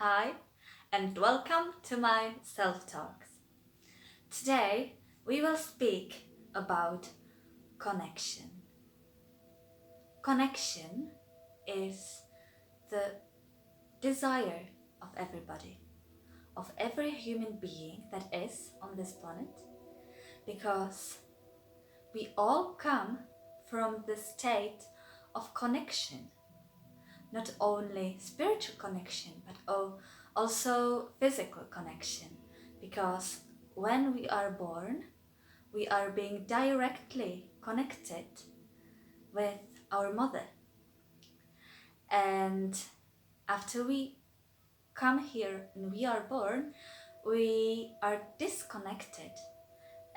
Hi, and welcome to my self talks. Today we will speak about connection. Connection is the desire of everybody, of every human being that is on this planet, because we all come from the state of connection, not only spiritual connection, but also physical connection, because when we are born, we are being directly connected with our mother. And after we come here and we are born, we are disconnected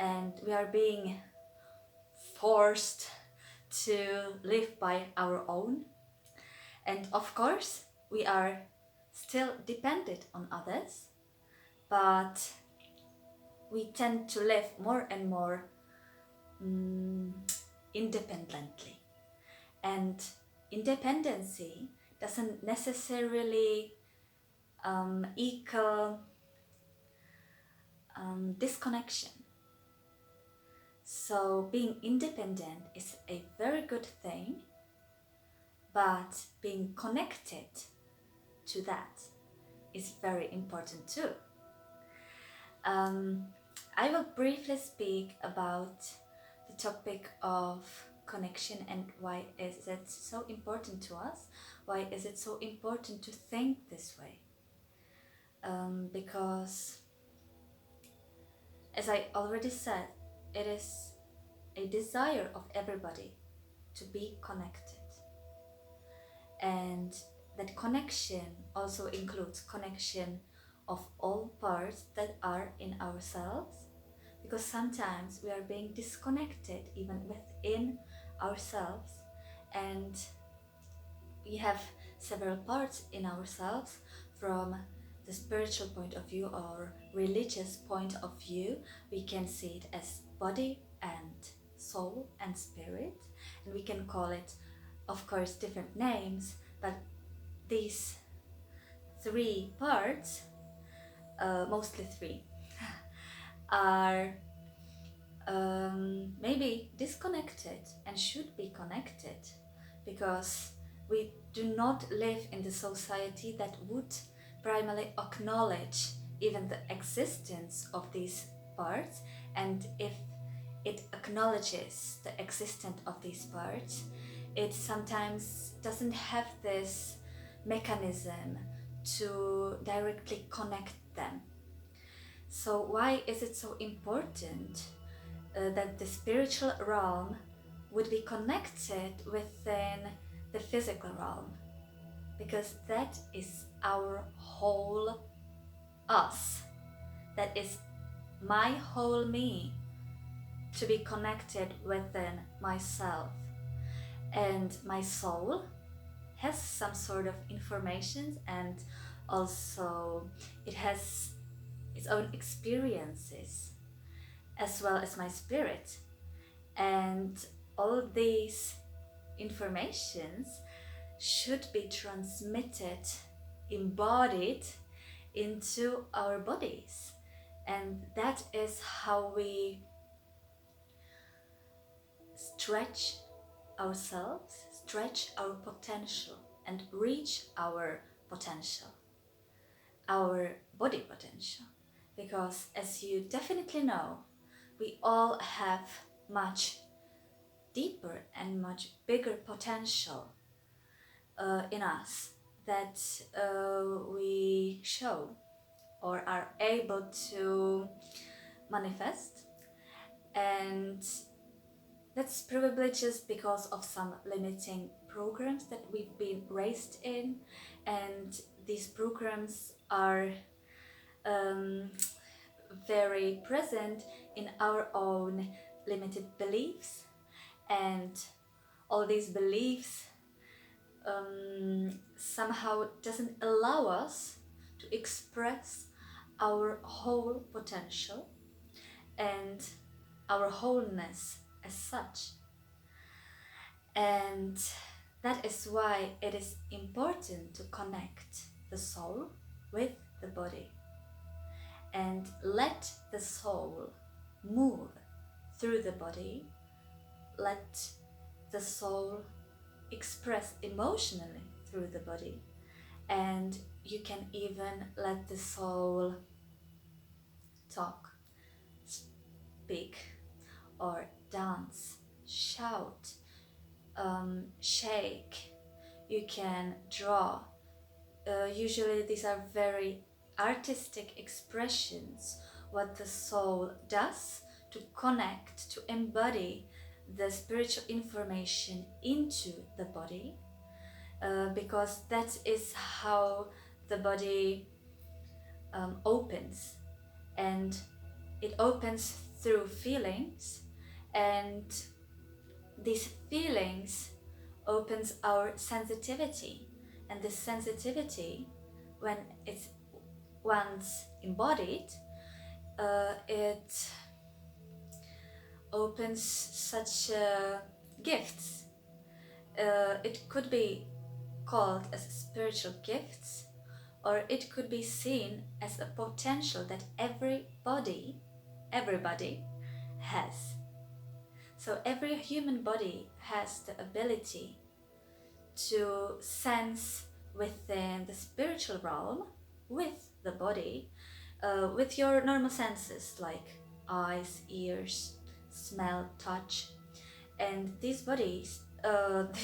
and we are being forced to live by our own. And of course, we are still dependent on others, but we tend to live more and more independently. And independency doesn't necessarily equal disconnection. So being independent is a very good thing, but being connected to that is very important too. I will briefly speak about the topic of connection and why is it so important to us. Why is it so important to think this way? Because, as I already said, it is a desire of everybody to be connected. And that connection also includes connection of all parts that are in ourselves, because sometimes we are being disconnected even within ourselves, and we have several parts in ourselves. From the spiritual point of view or religious point of view, we can see it as body and soul and spirit, and we can call it, of course, different names, but these three parts, mostly three, are maybe disconnected and should be connected, because we do not live in the society that would primarily acknowledge even the existence of these parts. And if it acknowledges the existence of these parts, it sometimes doesn't have this mechanism to directly connect them. So why is it so important that the spiritual realm would be connected within the physical realm? Because that is our whole us. That is my whole me, to be connected within myself. And my soul has some sort of information, and also it has its own experiences, as well as my spirit. And all these informations should be transmitted, embodied into our bodies. And that is how we stretch ourselves, stretch our potential, and reach our potential, our body potential. Because, as you definitely know, we all have much deeper and much bigger potential in us that we show or are able to manifest. And that's probably just because of some limiting programs that we've been raised in, and these programs are very present in our own limited beliefs, and all these beliefs somehow doesn't allow us to express our whole potential and our wholeness as such. And that is why it is important to connect the soul with the body, and let the soul move through the body. Let the soul express emotionally through the body, and you can even let the soul talk, speak, or dance, shout, shake. You can draw. Usually these are very artistic expressions, what the soul does to connect, to embody the spiritual information into the body, because that is how the body opens, and it opens through feelings, and these feelings opens our sensitivity, and this sensitivity, when it's once embodied, it opens such gifts. It could be called as spiritual gifts, or it could be seen as a potential that everybody has. So every human body has the ability to sense within the spiritual realm with the body, with your normal senses like eyes, ears, smell, touch, and these bodies,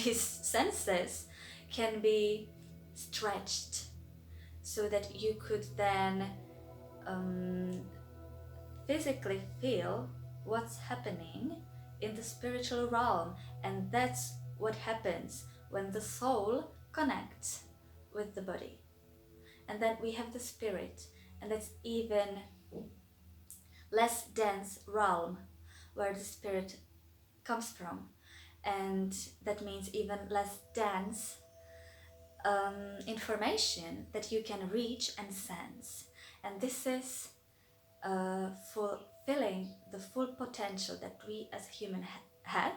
these senses can be stretched so that you could then physically feel what's happening in the spiritual realm. And that's what happens when the soul connects with the body. And then we have the spirit, and that's even less dense realm where the spirit comes from, and that means even less dense information that you can reach and sense. And this is fulfilling the full potential that we as human have.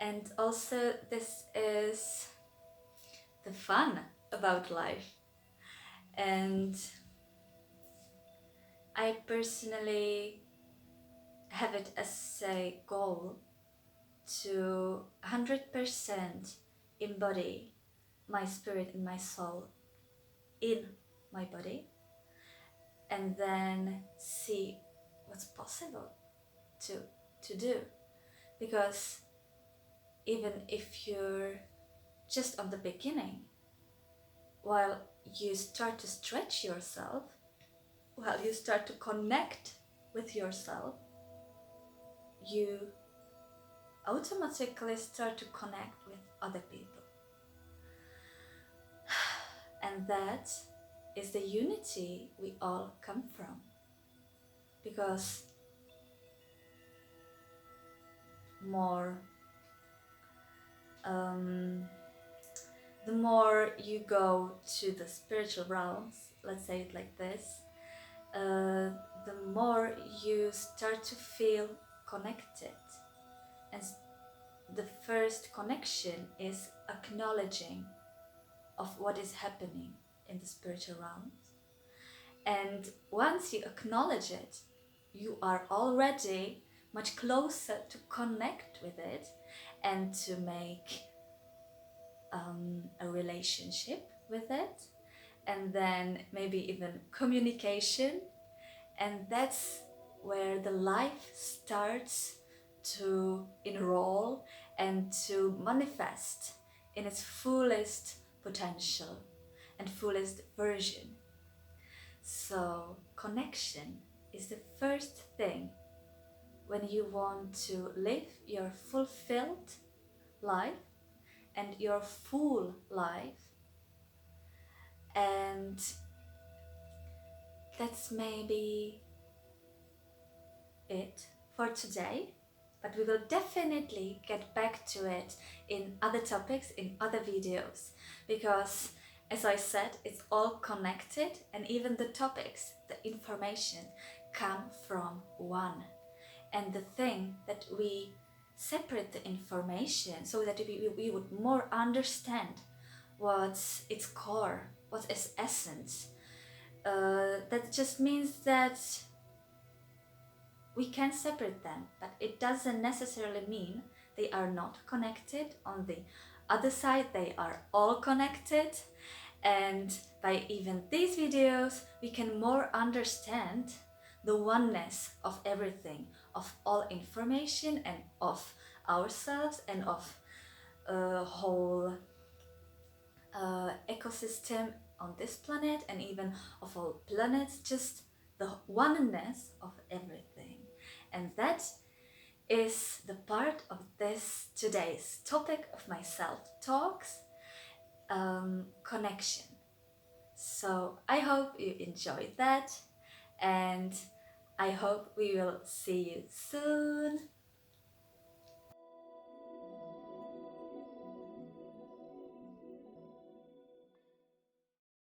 And also this is the fun about life. And I personally have it as a goal to 100% embody my spirit and my soul in my body, and then see what's possible to do. Because even if you're just on the beginning, while you start to stretch yourself, while you start to connect with yourself, you automatically start to connect with other people. And that is the unity we all come from. Because the more you go to the spiritual realms, let's say it like this, the more you start to feel connected. And the first connection is acknowledging of what is happening in the spiritual realms. And once you acknowledge it, you are already much closer to connect with it and to make a relationship with it, and then maybe even communication. And that's where the life starts to enroll and to manifest in its fullest potential and fullest version. So connection is the first thing when you want to live your fulfilled life and your full life. And that's maybe it for today, but we will definitely get back to it in other topics, in other videos, because as I said, it's all connected, and even the topics, the information come from one. And the thing that we separate the information so that we would more understand what's its core, what's its essence, that just means that we can separate them, but it doesn't necessarily mean they are not connected. On the other side, they are all connected, and by even these videos we can more understand the oneness of everything, of all information, and of ourselves, and of a whole ecosystem on this planet, and even of all planets, just the oneness of everything. And that is the part of this today's topic of my self-talks, connection. So I hope you enjoyed that, and I hope we will see you soon.